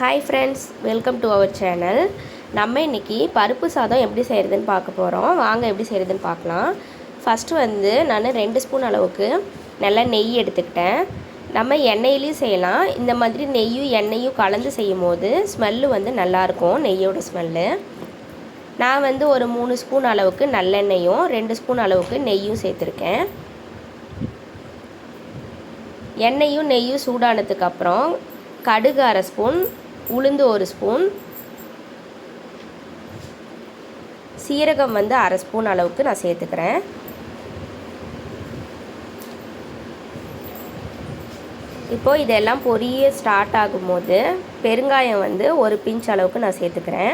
Hi friends, welcome to our channel. நம்ம இன்றைக்கி பருப்பு சாதம் எப்படி செய்கிறதுன்னு பார்க்க போகிறோம். வாங்க எப்படி செய்கிறதுன்னு பார்க்கலாம். ஃபஸ்ட்டு நான் 2 ஸ்பூன் அளவுக்கு நல்லா நெய் எடுத்துக்கிட்டேன். நம்ம எண்ணெயிலையும் செய்யலாம். இந்த மாதிரி நெய்யும் எண்ணெயும் கலந்து செய்யும் போது ஸ்மெல்லு நல்லாயிருக்கும், நெய்யோட ஸ்மெல்லு. நான் ஒரு 3 ஸ்பூன் அளவுக்கு நல்லெண்ணெயும் 2 ஸ்பூன் அளவுக்கு நெய்யும் சேர்த்துருக்கேன். எண்ணெயும் நெய்யும் சூடானதுக்கப்புறம் கடுகு 1/2 ஸ்பூன், உளுந்து 1 ஸ்பூன், சீரகம் 1/2 ஸ்பூன் அளவுக்கு நான் சேர்த்துக்கிறேன். இப்போது இதெல்லாம் பொரிய ஸ்டார்ட் ஆகும்போது பெருங்காயம் 1 பிஞ்ச் அளவுக்கு நான் சேர்த்துக்கிறேன்.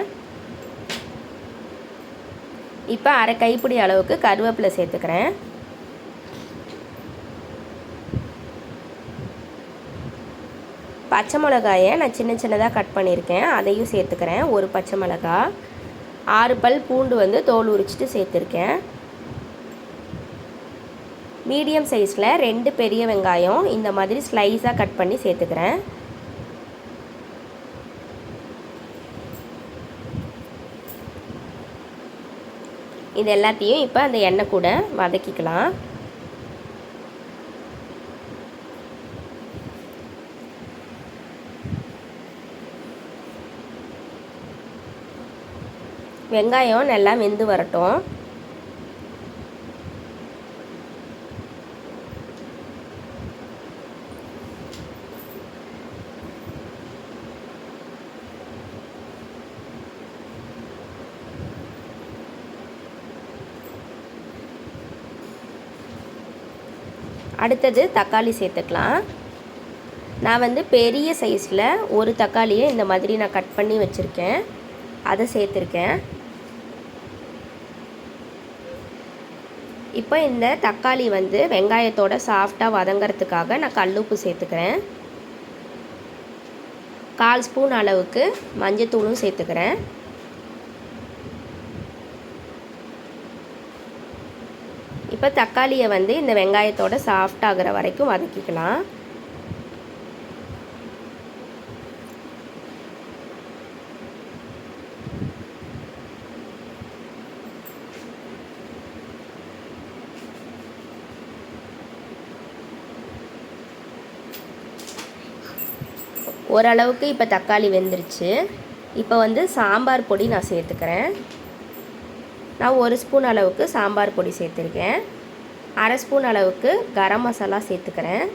இப்போ 1/2 கைப்பிடி அளவுக்கு கருவேப்பிலை சேர்த்துக்கிறேன். பச்சை மிளகாயை நான் சின்னதாக கட் பண்ணியிருக்கேன், அதையும் சேர்த்துக்கிறேன். 1 பச்சை மிளகா, 6 பல் பூண்டு தோல் உரிச்சிட்டு சேர்த்துருக்கேன். மீடியம் சைஸில் 2 பெரிய வெங்காயம் இந்த மாதிரி ஸ்லைஸாக கட் பண்ணி சேர்த்துக்கிறேன். இது எல்லாத்தையும் இப்போ அந்த எண்ணெய் கூட வதக்கிக்கலாம். வெங்காயம் நல்லா வெந்து வரட்டும். அடுத்தது தக்காளி சேர்த்துக்கலாம். நான் பெரிய சைஸில் 1 தக்காளியை இந்த மாதிரி நான் கட் பண்ணி வச்சுருக்கேன், அதை சேர்த்துருக்கேன். இப்போ இந்த தக்காளி வெங்காயத்தோட சாஃப்டாக வதங்கிறதுக்காக நான் கல்லுப்பு சேர்த்துக்கிறேன். 1/4 ஸ்பூன் அளவுக்கு மஞ்சத்தூளும் சேர்த்துக்கிறேன். இப்போ தக்காளியை இந்த வெங்காயத்தோட சாஃப்டாகிற வரைக்கும் வதக்கிக்கலாம். ஓரளவுக்கு இப்போ தக்காளி வெந்துருச்சு. இப்போ சாம்பார் பொடி நான் சேர்த்துக்கிறேன். நான் 1 ஸ்பூன் அளவுக்கு சாம்பார் பொடி சேர்த்துருக்கேன். 1/2 ஸ்பூன் அளவுக்கு கரம் மசாலா சேர்த்துக்கிறேன்.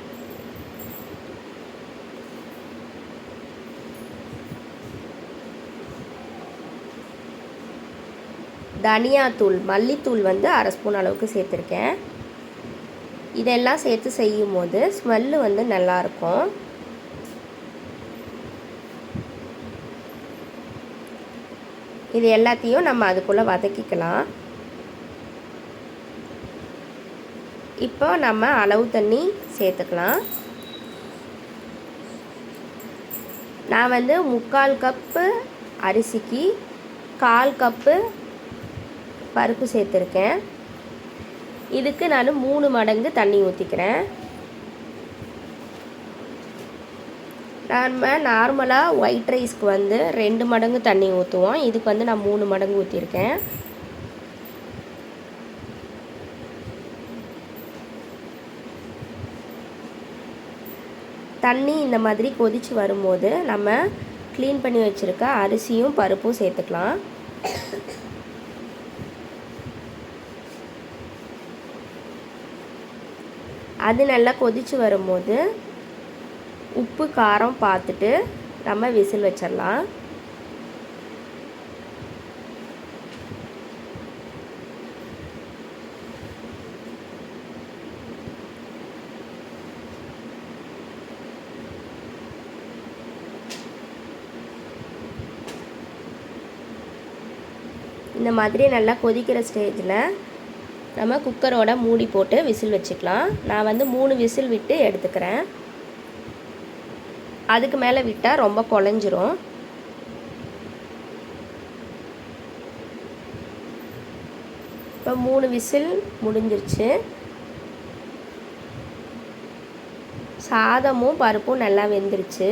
தனியாத்தூள், மல்லித்தூள் 1/2 ஸ்பூன் அளவுக்கு சேர்த்துருக்கேன். இதெல்லாம் சேர்த்து செய்யும் போது ஸ்மெல்லு நல்லாயிருக்கும். இது எல்லாத்தையும் நம்ம அதுக்குள்ளே வதக்கிக்கலாம். இப்போ நம்ம அளவு தண்ணி சேர்த்துக்கலாம். நான் 3/4 கப்பு அரிசிக்கு 1/4 கப்பு பருப்பு சேர்த்துருக்கேன். இதுக்கு நான் 3 மடங்கு தண்ணி ஊற்றிக்கிறேன். நம்ம நார்மலாக ஒயிட் ரைஸ்க்கு 2 மடங்கு தண்ணி ஊற்றுவோம். இதுக்கு நான் 3 மடங்கு ஊற்றிருக்கேன். தண்ணி இந்த மாதிரி கொதித்து வரும்போது நம்ம க்ளீன் பண்ணி வச்சுருக்க அரிசியும் பருப்பும் சேர்த்துக்கலாம். அது நல்லா கொதித்து வரும்போது உப்பு காரம் பார்த்துட்டு நம்ம விசில் வச்சிடலாம். இந்த மாதிரி நல்லா கொதிக்கிற ஸ்டேஜில் நம்ம குக்கரோட மூடி போட்டு விசில் வச்சுக்கலாம். நான் 3 விசில் விட்டு எடுத்துக்கிறேன். அதுக்கு மேலே விட்டால் ரொம்ப குழஞ்சிரும். இப்போ 3 விசில் முடிஞ்சிருச்சு. சாதமும் பருப்பும் நல்லா வெந்துருச்சு.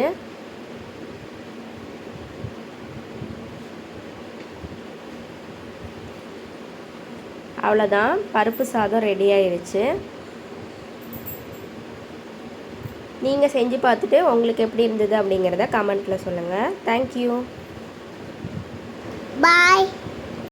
அவ்வளோதான், பருப்பு சாதம் ரெடி ஆயிடுச்சு. நீங்கள் செஞ்சு பார்த்துட்டு உங்களுக்கு எப்படி இருந்தது அப்படிங்கிறத கமெண்ட்டில் சொல்லுங்கள். தேங்க்யூ. பாய்.